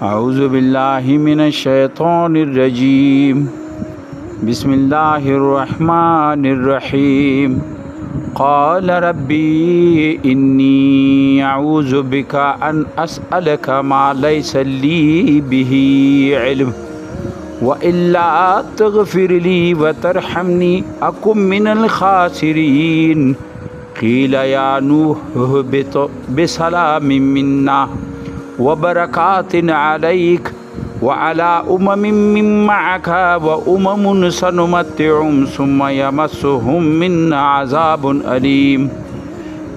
أعوذ بالله من الشيطان الرجيم بسم الله الرحمن الرحيم قال ربي إني أعوذ بك أن أسألك ما ليس لي به علم وإلا تغفر لي وترحمني أكن من الخاسرين قيل يا نوح اهبط بسلام منا وبركات عليك وعلى من معك وأمم سنمتعهم ثم يمسهم منا عذاب أليم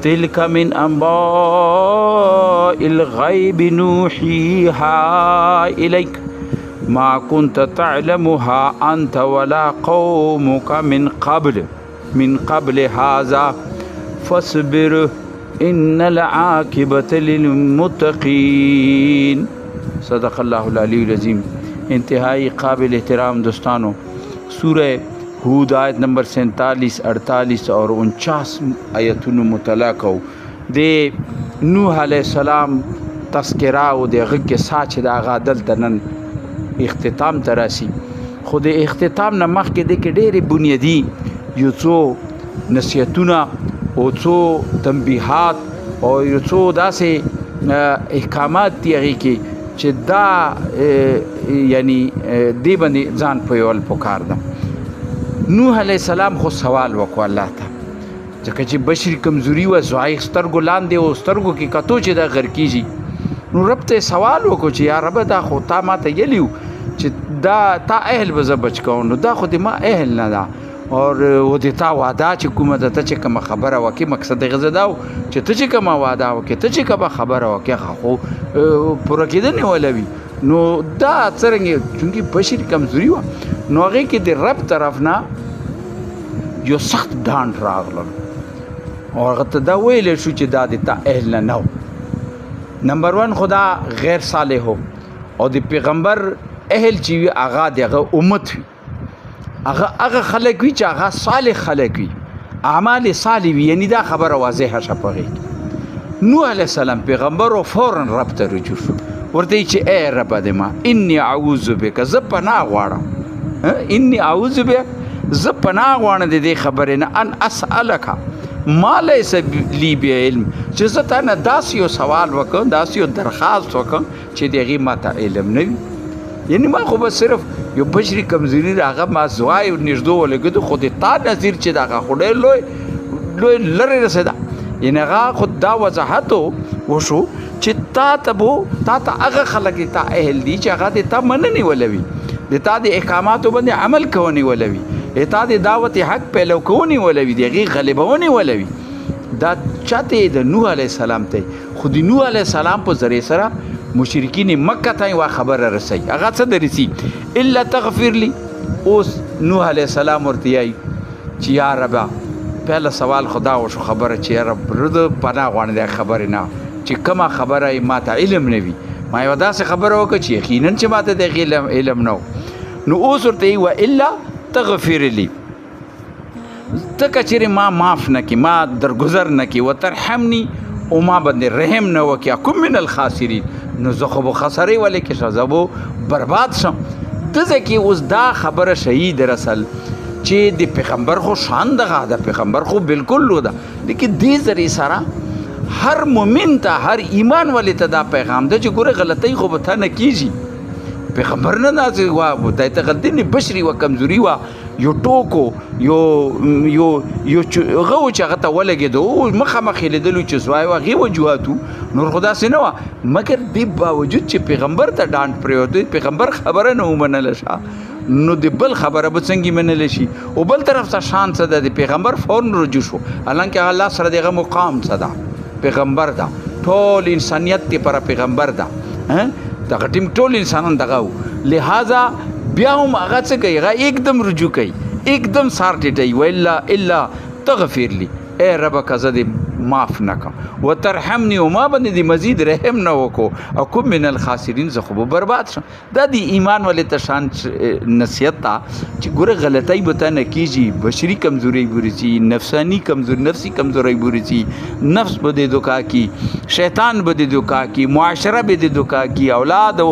تلك من أنباء الغيب نوحيها إليك ما كنت تعلمها أنت ولا قومك من قبل هذا فاصبر إن العاقبة للمتقين صدق الله العلی العظیم. انتہائی قابل احترام دوستانو، سورہ ہود آیت نمبر 47، 48 اور 49 آیتونو مطالعہ کو دے نوح علیہ السلام تذکرہ او دے غږ کې ساچ دا غا دلته نن اختتام تراسی. خو د اختتام نه مخکې د کې ډېرې بنیادي یو څو نصیحتونه او څو تنبیحات او یو څو داسې احکامات دي هغې کې چې دا یعنی دې باندې ځان پویول پکار ده. نوح علیه السلام خو سوال وکړو الله ته، ځکه چې بشري کمزوري وه، زوی سترګو لاندې و، سترګو کې کتو چې دا غرقېږي. نو رب ته سوال وکړو چې یا ربه دا خو تا ما ته ویلي و چې دا تا اهل به زه بچ کوم، نو دا خو د ما اهل نه ده اور و د تا وعده چې کومه ده، ته چې کومه خبره وکړې، مقصد یې غزه دا و چې ته چې کومه وعده وکړې، ته چې کومه خبره وکړې هغه خو پوره کېدنې وله وي. نو دا څرنګه چونکې بشري کمزوري وه، نو هغې کې د رب طرف نه یو سخت ډانډ راغلل او هغه ته دا ویلی شو چې دا د تا اهل نه نه و. نمبر 1 خدا غیر صالح و او د پیغمبر اهل چې وي هغه د هغه امت وي، هغه خلک وي چې هغه صالح خلک وي، اعمال صالح وي، یعنی دا خبره واضحه شه په هغې کې. نوح علیه السلام پیغمبر و فوراً رب ته رجوع شو، ورته چې ای ربه د ما انی اعوذ بک، زه پناه غواړم، انی اعوذ بک، زه پناه غواړم د دې خبرې نه، ان اسألک ما لیس لی بعلم، چې زه تا نه داسې یو سوال وکړم، داسې یو درخواست وکړم چې د هغې ما ته علم نه وي. یعنی ما خو به صرف یو بشري کمزوري هغه ما زوای نږدې ولګېدو، خو د تا نظیر چې د هغه خو ډېر لوی لرې رسېده. یعنې هغه خو دا وضاحت وشو چې تا ته هغه خلک تا اهل دي چې هغه د تا مننې ولوي، د تا د احکاماتو باندې عمل کوونې ولوي، د تا د دعوت حق پیلو کوونې ولوي، د هغې غلبونې ولوي. دا چاته د نوح علیه السلام ته، خو د نوح علیه السلام په ذریعه سره مشرکین مکه ته یوه خبره رسوي. هغه څه درسي؟ الا تغفر لی. اوس نوح علیه السلام ورته وایي چې یا ربه، پهله سوال خدا وشو خبره چې یا رب زه پناه غواړم د خبرې نه، چې کومه خبره یې ما ته علم نه وي. ما یوه داسې خبره وکړه چې یقینا چې ما ته د هغې علم نه و. نو اوس ورته وایي والا تغفر لی، ته که چېرې ما معاف نه کړې، ما درګذر نه کړې، وترحمني او ما باندې رحم نه وکړې، اکن من الخاسرین، نو زه خو به خسرې ولې کې شم، زه به برباد شم. دځه کې اوس دا خبره شهید رسل چې د پیغمبر خو شان دغه د پیغمبر خو بالکل لو ده، لیکن دې ذریعې سره هر مؤمن ته، هر ایمان والي ته دا پیغام ده چې ګوره غلطۍ خو به تا نه کېږي. پیغمبر نه داسې وه، دا ته غلطي نه، بشري وه، کمزوري وه، یو ټوکو یو هغه و چې هغه ته ولګېدو، مخامخ یې لیدلو چې زوی و، هغې وجوهات و، نور خو داسې نه وه. مګر دې باوجود چې پیغمبر ته ډانډ پرېوت، پیغمبر خبره نه ومنله شه، نو د بل خبره به څنګه منلی شي؟ او بل طرف ته شان څه ده، د پیغمبر فوراً رجوع شو، حالانکه الله سره دغه مقام څه ده، پیغمبر ده، ټول انسانیت دی پر پیغمبر ده، دغه ټیم ټول انسانان دغه و. لہذا بیا هم هغه څه کوي، هغه एकदम رجوع کوي، एकदम سار ټیټوي، الا تغفر لی، اے رب که زه دې معاف نه کړم وترحمني او ما باندې دې مزید رحم نه وکړو او کوم من الخاسرین زه خو به برباد شم. دا د ایمان ولې ته شان نصیحت ته چې ګوره غلطۍ به تا نه کېږي، بشري کمزورۍ به راځي، نفسي کمزورۍ به راځي، نفس به دې دوکا کی، شیطان به دې دوکا کی، معاشره به دې دوکا کی، اولاد او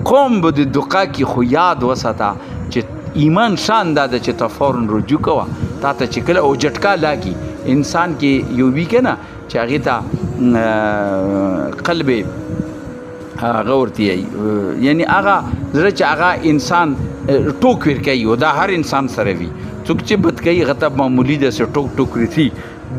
قوم به دې دوکا کی. خو یاد وساته چې ایمان شان دا ده چې ته فوراً رجوع کوه. تا ته چې کله او جټکا لاګي انسان کې یو وي که نه چې هغې ته قلب هغه ورته وایي، یعنی هغه زړه چې هغه انسان ټوک ورکوي، او دا هر انسان سره وي. څوک چې بد کوي هغه ته معمولي داسې ټوک ورسي.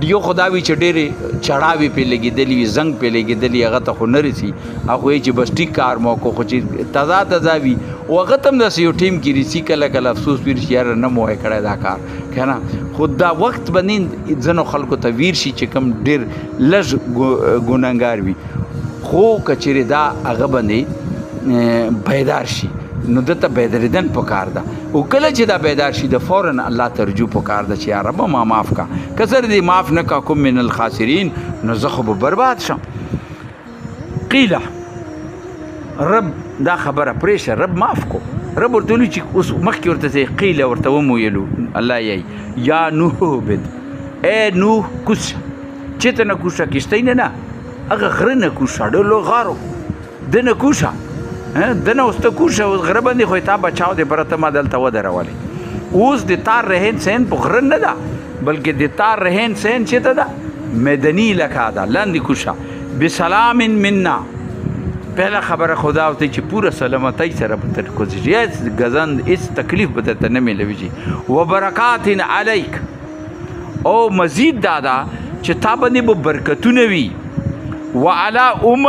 دیو خدا وي چې ډېرې چړاوې پرې لګېدلي وي، زنګ پرې لګېدلي، هغه ته خو نه رسي. هغه وایي چې بس ټیک کار مو وکړو. خو چې تازه وي او هغه ته هم داسې یو ټیم کې رسي، کله افسوس وي چې یاره نه مو وای کړی دا کار که نه. خو دا وخت باندې ځینو خلکو ته ویر شي چې کوم ډېر لږ ګناهګار وي، خو که چېرې دا هغه باندې بیدار شي نو دته بیدارېدن پکار ده. او کله چې دا بیدار شي د فوراً الله ته رجوع پکار ده چې یا رب ما معاف کا، که زه دې معاف نه کا کوم من الخاسرین نو زه خو به برباد شم. قیله رب دا خبره پرېشه، رب معاف کو. رب ورته ویلي چې اوس مخکې ورته قیله ورته ومویلو الله یی یا نوح بد، ای نوح کوشه، چېرته نه کوشه، کښتۍ نه هغه غره نه کوشه، ډېر لوی غار و، ده نه کوشه، دنه اوس ته کوشه، اوس غره باندې خو تا بچاو دی پرته ما دلته ودرولې. اوس د تا رهن سهن په غره نه ده بلکې د تا رهن سهن چېرته ده؟ مدني علاقه ده، لاندې کوشه. بسلام منا، پهله خبره خدا ورته چې پوره سلامتۍ سره به تر کوزېږي، هېڅ ګزند هېڅ تکلیف به درته نه میلوېږي. وبرکات علیک، او مزید دا ده چې تا باندې به برکتونه وي. وعلى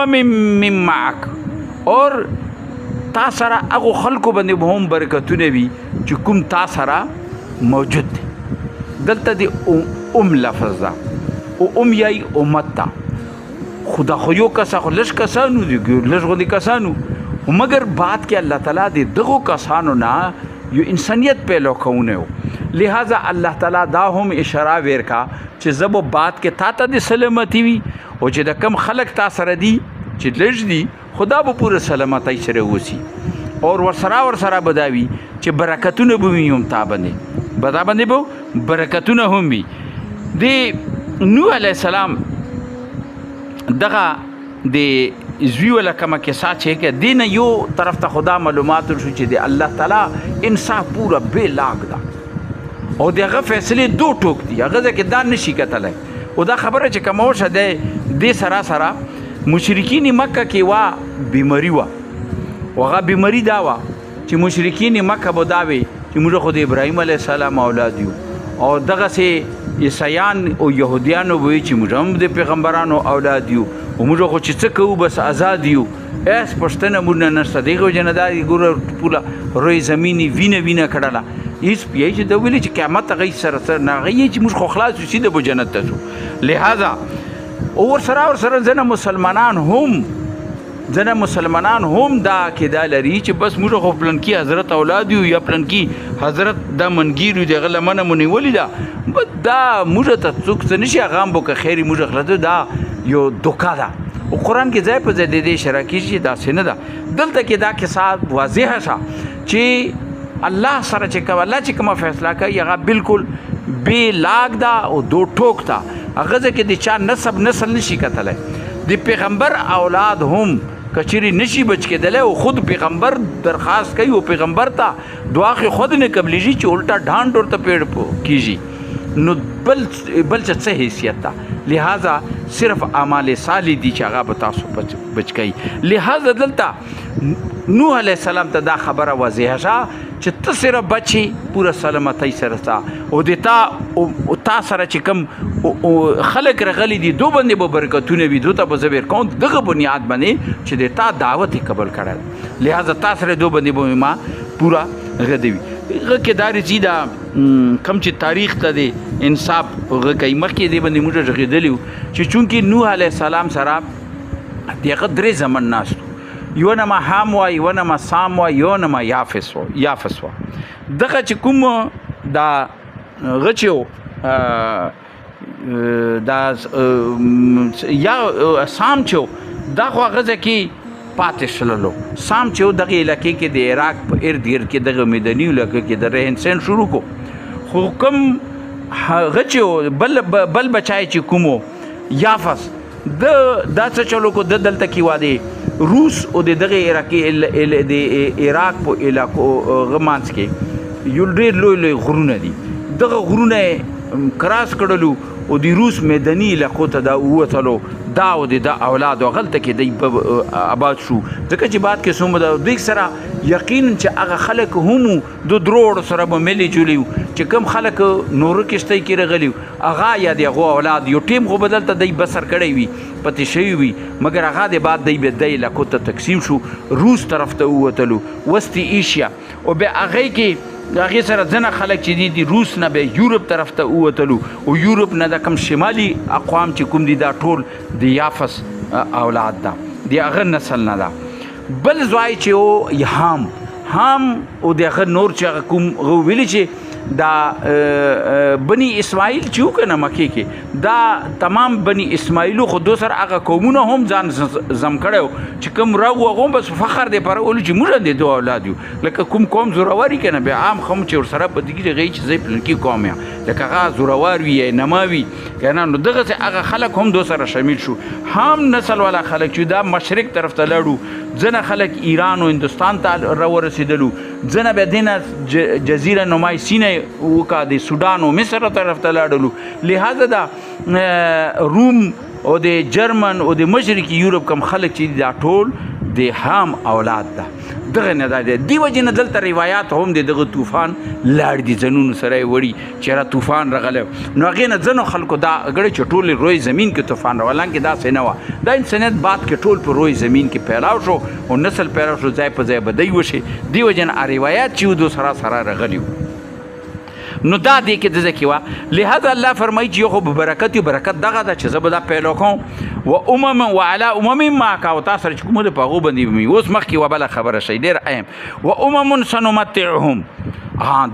من معک، اور تا سره هغو خلکو باندې به هم برکتونه وي چې کوم تا سره موجود دی. دلته د لفظ ده، او یای امت ته. خدا خو یو کسا خو لږ کسانو دي، لږ غوندې کسانو، مګر بعد کې الله تعالی د دغو کسانو نه یو انسانیت پیدا کوونه و. لہذا الله تعالی دا هم اشاره ورکا چې زه به بعد کې تا ته د سلامتي وي، او چې د کم خلک تا سره دي چې لږ دي خدا به پوره سلامتۍ سره اوسي. اور ورسره به دا وي چې برکتونه به وي هم تا باندې به برکتونه هم وي. د نوح علیه السلام دغه د زوی ولا کومه کیسه چې کې دې نه یو طرف ته خدا معلومات شو چې د الله تعالی انصاف پوره بې لاګ ده، او دغه فیصلې دو ټوک دي، هغه ځکه دا نشي کتلی. او دا خبره چې کومه وشه دې سره مشرکین مکه کې وا بیماری وه، او هغه بیماری دا وه چې مشرکین مکه به دا وي چې موږ خو د ابراهیم علیه السلام اولاد یو، او دغسې عیسیان او یهودیانو به وي چې موږ هم د پیغمبرانو اولاد یو، او موږ خو چې څه کوو بس آزاد یو. هېڅ پوښتنه موږ نه نشته. د هغې وجه نه دا ګوره ټوله روی زمین یې وینه کړله. هېڅ پوهېږي چې ده ویلي چې قیامت هغه سره نه هغه یې چې موږ خو خلاص یو سیده به جنت ته ځو. لہذا او ورسره ځنه مسلمانان هم دا عقیده لري چې بس موږ خو پلنکي حضرت اولاد یو، یا پلنکي حضرت دا منګیر یو، د هغه لمنه مو نیولې ده. دا موږ ته څوک څه نشي هغه هم به که خیر موږ خلاصو، دا یو دوکه ده. او قرآن کې ځای په ځای د دې اشاره کېږي چې داسې نه ده. دلته کې دا کیسه واضحه شه چې الله سره چې کوم الله چې کومه فیصله کوي هغه بالکل بې لاګ ده او دو ټوک ده. هغه ځکه د چا نسل نشي کتلی. د پیغمبر اولاد هم کچری نشي بچ کېدلی، او خود پیغمبر درخواست کوي او پیغمبر ته دعا خود نه قبلیږي چې الټا ډانډ ورته پیړ کېږي، نو بل څه حیثیت ده. لہذا صرف اعمال صالح دي چې هغه به تاسو بچ کوي. لہذا دلته نوح علیه السلام ته دا خبره واضحه شه چې ته صرف بچي پوره سلامتۍ سره ستا، او د تا سره چې کوم خلک رغلي دي دو باندې به برکتونه وي، دو ته به زه ورکوم دغه بنیاد باندې چې د تا دعوت یې قبول کړی ده. لہذا تا سره دو باندې به ما پوره غدوي. هغه کې دا راځي دا کوم چې تاریخ ته د انصاف هغه کوي. مخکې دې باندې موږ غږېدلي وو چې چونکې نوح علیه السلام سره د هغه درې زمن ناست وو، یو نما حام وه، یو نما سام وه، یو نما یافس وه. دغه چې کوم دا هغه چې دا یا سام چې دا خو هغه ځای کې پاتې شللو. سام چې دغه علاقې کې د عراق په ارد ګرد کې دغه میداني علاقو کې د رهن سین شروع کو. خو کوم هغه چې بل بچای چې کومو یافس دا څه چلو کو د دلته کې واده روس او دغه عراق په علاقو غمانس کې یو ډېر لوی غرونه دي. دغه غرونه کراس کړلو او د روس میداني علاقو ته دا ووتلو. دا او د اولاد غلطه کې دی آباد شو. ځکه چې بعد کې څومره دوی سره یقینا چې هغه خلک هم د دروړ سره به ملي جوړي چې کم خلک نورو کشتۍ کې رغلي هغه یا د هغو اولاد یو ټیم خو بدلته دی بسر کړی وي پتې شوي وي مګر هغه د بعد دی به دی علاقو ته تقسیم شو. روس طرف ته ووتلو وسطي ایشیا او بیا هغې کې هغې سره ځنه خلک چې دي روس نه به یورپ طرف ته ووتلو او یورپ نه د کم شمالي اقوام چې کوم دي دا ټول د یافس اولاد ده د هغه نسل نه ده. بل ځای چې او هام او د هغه نور چې هغه کوم ویلي چې دا بني اسماعیل چې و که نه مکې کې دا تمام بني اسماعیلو خو دو سره هغه قومونه هم ځان زم کړی و چې کوم راغ هغه هم بس فخر دی پر اولو چې موږ د دو اولاد یو. لکه کوم قوم زورور که نه بیا عام خم چې ورسره په دې کې چې زه پلنکي قوم یم لکه هغه زورور وي یا نما وي که نه نو دغسې هغه خلک هم دو سره شامل شو. هم نسل والا خلک چې دا مشرق طرف ته لاړو. ځنه خلک ایران او هندوستان ته راورسېدلو. ځنه بیا دې نه جزیره نمای سینه وکړه د سودان او مصر طرف ته لاړلو. لہذا دا روم او د جرمن او د مشرقي یورپ کم خلک چې دا ټول د هام اولاد ده. دغه نه ده دی وجې نه دلته روایات هم د دغه طوفان لاړ دي ځنونو سره یې وړي چې را طوفان راغلی نو هغې نه ځنو خلکو دا ګړی چې ټول روی زمین کې طوفان را حالانکې داسې نه وه. دا انسانیت بعد کې ټول په روی زمین کې پیلاو شو او نسل پیلاو شو ځای په ځای بدی وشي. دی وجې نه روایات چې و دو سره راغلي وو نو دا دی کې دزه کې وه. لہذا الله فرمایي چې یو خو برکت دغه ده چې زه به دا پیلو کوم و علی امم معک او تاسو سره چې کومه ده په هغو باندې به مې اوس مخکې وه بله خبره شئ ډېر اهم و امم سنمتعهم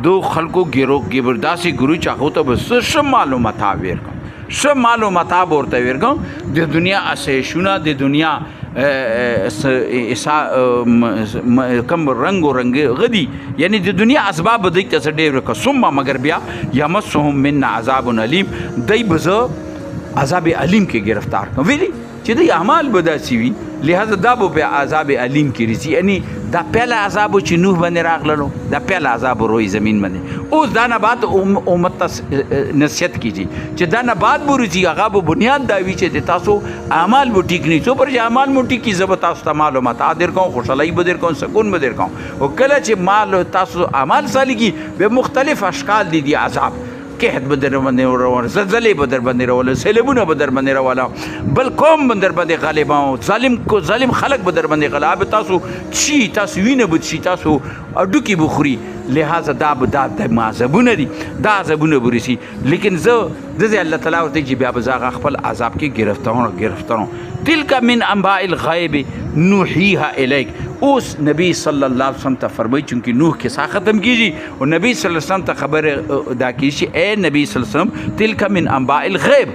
دو خلکو ګیبر داسې ګروي چې هغو ته به ښه معلومات ورکوم ښه معلومات ورته ورکوم د دنیا اسایشونه د دنیا کم رنگ غدي یعنی د دنیا اسباب دوی ته څه ډېر ورکوه. ثم مګر بیا یمسهم منا عذاب علیم دی به زه عذاب علیم کې گرفتار کوم. ویلي چې دوی اعمال به داسې وي لہذا دا به په عذاب علیم کې رسي. یعنی دا پیله عذاب چې نوح باندې راغللو دا پیله عذاب روی زمین باندې. اوس دا نه بعد امت ته نصیحت کیږي چې دا نه بعد به رسي هغه به بنیاد دا وي چې تاسو اعمال به ټیک نه څو پر چې اعمال مو ټیک زه به تاسو ته معلومات در کوم خوشحالۍ به در کوم سکون به در کوم. او کله چې مال تاسو اعمال صالح کي به مختلف اشکال دي عذاب قحط به در باندې راوله زلزلې به در باندې راوله سیلابونه به در باندې راوله بل قوم به در باندې غالبه ظالم خلک به در باندې غلا به تاسو چی تاسو وینه به چی تاسو اډوکي بخوري. لہذا دا عذابونه دي دا عذابونه به رسي. لیکن زه داسې الله تعالی ورته چې بیا به زه هغه خپل عذاب کې گرفتارم. تلک من انباء الغیب نوحیها الیک. اوس نبی صلی الله علیه وسلم ته فرمایي چونکې نوح کیسه ختم کیږي او نبی صلی الله علیه وسلم ته خبر دا کیږي اے نبی صلی الله علیه وسلم تلک من انباء الغیب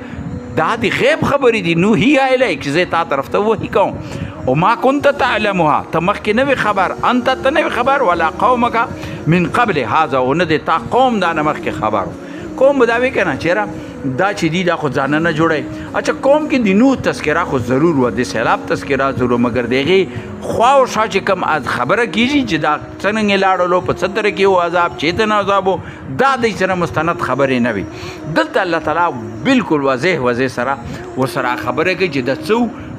دا د غیب خبرې دي نوحیها الیک چې زه تا طرف ته وحی کوم. او ما كنت تعلمها ته مخکې نه وي خبر انت ته نه وي خبر ولا قومک من قبل هذا او نه د تا قوم دا نه مخکې خبر قوم به دا وی که نه چېره دا چې دي دا خو ځانه نه جوړی. اچھا قوم کې د نوح تذکره خو ضرور وه د سیلاب تذکره ضرور مګر د هغې خوا او شا چې کوم خبره کېږي چې دا څرنګې لاړلو په څه طرح کې و عذاب چېته نه عذاب و دا دی سره مستند خبرې نه وي. دلته الله تعالی بالکل واضح سره ورسره خبره کوي چې د څه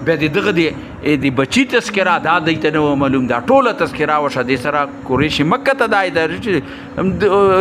بیا دغه د بچي تذکره دا دی ته نه معلوم دا ټوله تذکره وشه د سره قریش مکه ته دا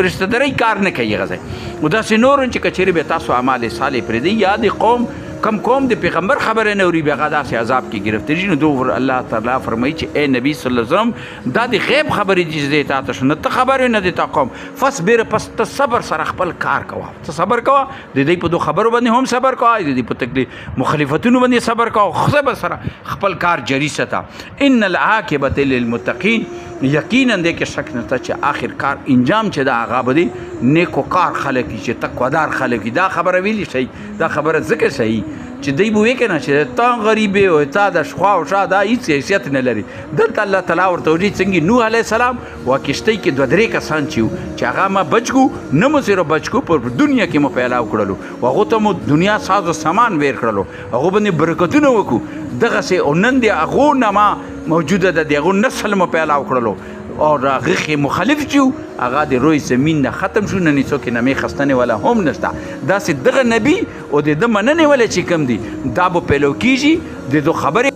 رشتهدارۍ کار نه کوي هغه ځای او داسې نور چې که چېرې بیا تاسو اعمال صالح پرېږدئ یا د قوم کم قوم د پیغمبر خبرې نه اوري بیا هغه داسې عذاب کې ګرفتاري نو دو الله تعالی فرمایي چې اے نبی صلی الله علیه وسلم دا د غیب خبرې دي چې دی تا ته شو نه ته خبر وي نه د تا قوم فصبر پس ته صبر سره خپل کار کوه ته صبر کوه د دوی په دو خبرو باندې هم صبر کوه د دوی په تکلیف مخالفتونو باندې صبر کوه صبر سره خپل کار جاري ساته. ان العاقبة للمتقین یقینا دې کې شک نشته چې آخر کار انجام چې دا هغه به دی نیکوکار خلک وي چې تقوادار خلک وي. دا خبره ویلی شي، دا خبره ځکه شي چې دوی به وایي که نه چې تا غریب یې او تا د شخوا او شا دا هېڅ حیثیت نه لري. دلته الله تعالی ورته وایي څنګه نوح علیه السلام و کشتۍ کې دوه درې کسان چې وو چې هغه ما بچ کړو، نه مو صرف بچ کړو، په دنیا کې مو پیلاو کړلو، هغو ته مو دنیا ساز و سامان ویر کړلو، هغو باندې برکتونه وکړو. دغسې او نن د هغو نه ما موجوده ده، د هغو نسل مو پیلاو کړلو او هغه خې مخالف چې هغه د روی زمین نه ختم شو، نن څوک یې نمې خستنې والا هم نشته. داسې دغه نبي او د ده مننې والا چې کوم دي دا به پیلو کېږي، د دو خبرې